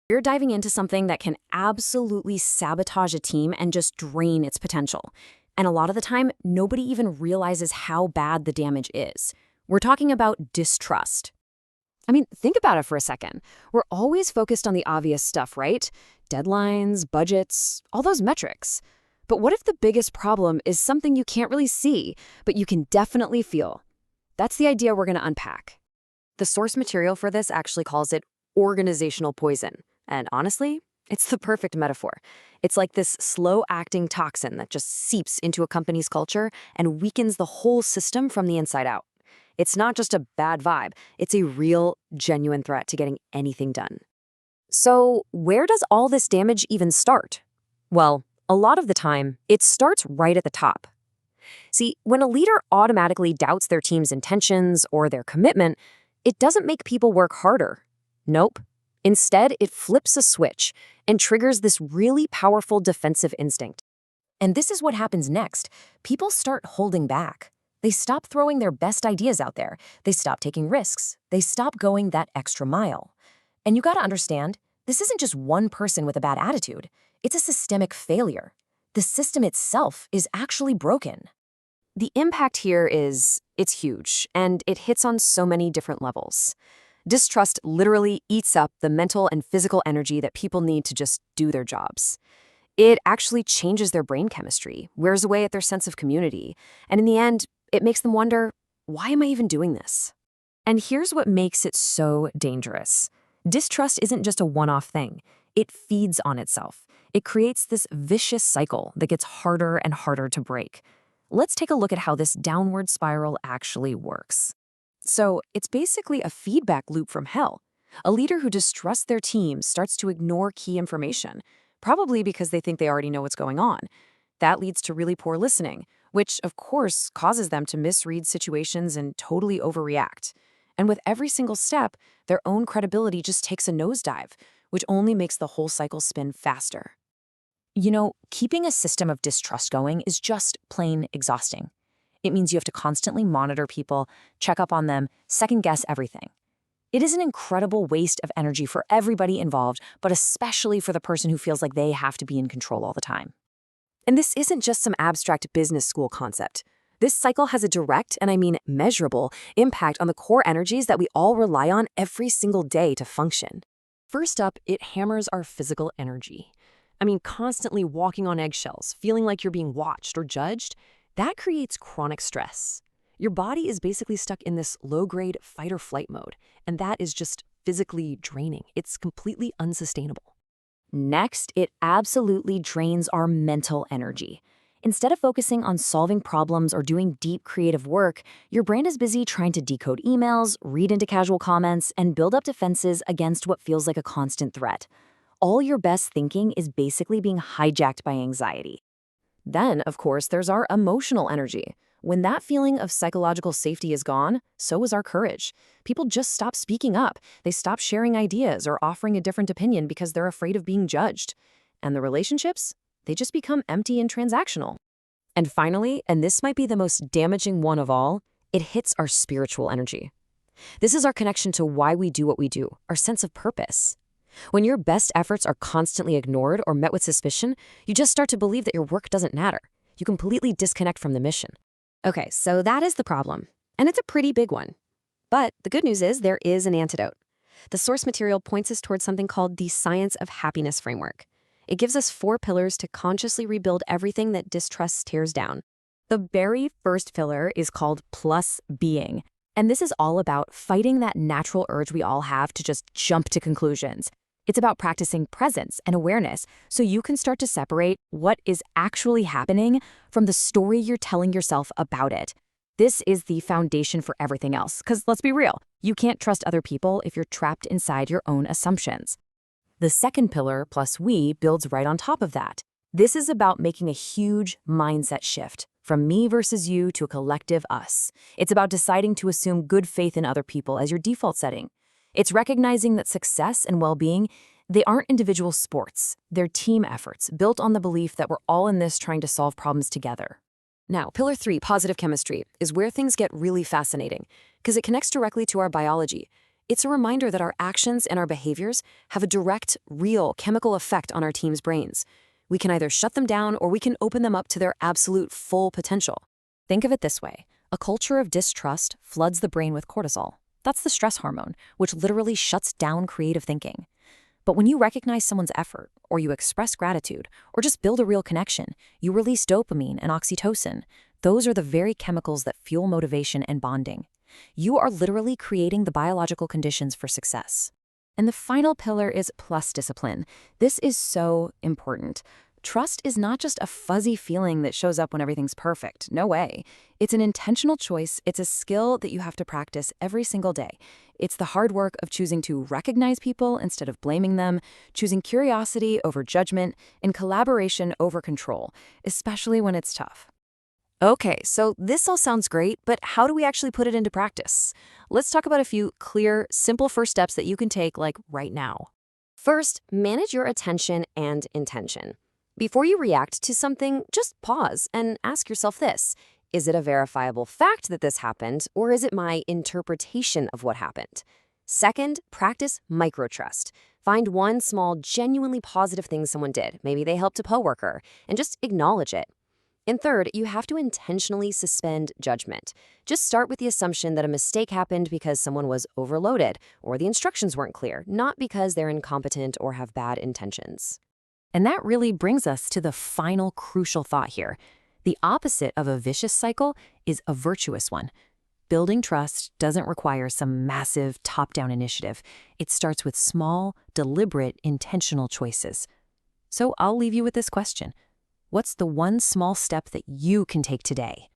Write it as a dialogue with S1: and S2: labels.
S1: You're diving into something that can absolutely sabotage a team and just drain its potential. And a lot of the time, nobody even realizes how bad the damage is. We're talking about distrust. I mean, think about it for a second. We're always focused on the obvious stuff, right? Deadlines, budgets, all those metrics. But what if the biggest problem is something you can't really see, but you can definitely feel? That's the idea we're going to unpack. The source material for this actually calls it organizational poison. And honestly, it's the perfect metaphor. It's like this slow-acting toxin that just seeps into a company's culture and weakens the whole system from the inside out. It's not just a bad vibe, it's a real, genuine threat to getting anything done. So, where does all this damage even start? Well, a lot of the time, it starts right at the top. See, when a leader automatically doubts their team's intentions or their commitment, it doesn't make people work harder. Nope. Instead, it flips a switch and triggers this really powerful defensive instinct. And this is what happens next. People start holding back. They stop throwing their best ideas out there. They stop taking risks. They stop going that extra mile. And you gotta understand, this isn't just one person with a bad attitude. It's a systemic failure. The system itself is actually broken. The impact here it's huge, and it hits on so many different levels. Distrust literally eats up the mental and physical energy that people need to just do their jobs. It actually changes their brain chemistry, wears away at their sense of community, and in the end, it makes them wonder, why am I even doing this? And here's what makes it so dangerous. Distrust isn't just a one-off thing. It feeds on itself. It creates this vicious cycle that gets harder and harder to break. Let's take a look at how this downward spiral actually works. So, it's basically a feedback loop from hell. A leader who distrusts their team starts to ignore key information, probably because they think they already know what's going on. That leads to really poor listening, which, of course, causes them to misread situations and totally overreact. And with every single step, their own credibility just takes a nosedive, which only makes the whole cycle spin faster. You know, keeping a system of distrust going is just plain exhausting. It means you have to constantly monitor people, check up on them, second-guess everything. It is an incredible waste of energy for everybody involved, but especially for the person who feels like they have to be in control all the time. And this isn't just some abstract business school concept. This cycle has a direct, and I mean measurable, impact on the core energies that we all rely on every single day to function. First up, it hammers our physical energy. I mean, constantly walking on eggshells, feeling like you're being watched or judged, that creates chronic stress. Your body is basically stuck in this low-grade fight-or-flight mode, and that is just physically draining. It's completely unsustainable. Next, it absolutely drains our mental energy. Instead of focusing on solving problems or doing deep creative work, your brain is busy trying to decode emails, read into casual comments, and build up defenses against what feels like a constant threat. All your best thinking is basically being hijacked by anxiety. Then, of course, there's our emotional energy. When that feeling of psychological safety is gone, so is our courage. People just stop speaking up. They stop sharing ideas or offering a different opinion because they're afraid of being judged. And the relationships? They just become empty and transactional. And finally, and this might be the most damaging one of all, it hits our spiritual energy. This is our connection to why we do what we do, our sense of purpose. When your best efforts are constantly ignored or met with suspicion, you just start to believe that your work doesn't matter. You completely disconnect from the mission. Okay, so that is the problem, and it's a pretty big one. But the good news is there is an antidote. The source material points us towards something called the Science of Happiness framework. It gives us 4 pillars to consciously rebuild everything that distrust tears down. The very first pillar is called plus being, and this is all about fighting that natural urge we all have to just jump to conclusions. It's about practicing presence and awareness so you can start to separate what is actually happening from the story you're telling yourself about it. This is the foundation for everything else, because let's be real, you can't trust other people if you're trapped inside your own assumptions. The second pillar, plus we, builds right on top of that. This is about making a huge mindset shift from me versus you to a collective us. It's about deciding to assume good faith in other people as your default setting. It's recognizing that success and well-being, they aren't individual sports. They're team efforts built on the belief that we're all in this trying to solve problems together. Now, pillar 3, positive chemistry, is where things get really fascinating because it connects directly to our biology. It's a reminder that our actions and our behaviors have a direct, real chemical effect on our team's brains. We can either shut them down or we can open them up to their absolute full potential. Think of it this way. A culture of distrust floods the brain with cortisol. That's the stress hormone, which literally shuts down creative thinking. But when you recognize someone's effort, or you express gratitude, or just build a real connection, you release dopamine and oxytocin. Those are the very chemicals that fuel motivation and bonding. You are literally creating the biological conditions for success. And the final pillar is plus discipline. This is so important. Trust is not just a fuzzy feeling that shows up when everything's perfect. No way. It's an intentional choice. It's a skill that you have to practice every single day. It's the hard work of choosing to recognize people instead of blaming them, choosing curiosity over judgment, and collaboration over control, especially when it's tough. Okay, so this all sounds great, but how do we actually put it into practice? Let's talk about a few clear, simple first steps that you can take, like right now. First, manage your attention and intention. Before you react to something, just pause and ask yourself this. Is it a verifiable fact that this happened, or is it my interpretation of what happened? Second, practice microtrust. Find one small, genuinely positive thing someone did. Maybe they helped a coworker, and just acknowledge it. And third, you have to intentionally suspend judgment. Just start with the assumption that a mistake happened because someone was overloaded or the instructions weren't clear, not because they're incompetent or have bad intentions. And that really brings us to the final crucial thought here. The opposite of a vicious cycle is a virtuous one. Building trust doesn't require some massive top-down initiative. It starts with small, deliberate, intentional choices. So I'll leave you with this question. What's the one small step that you can take today?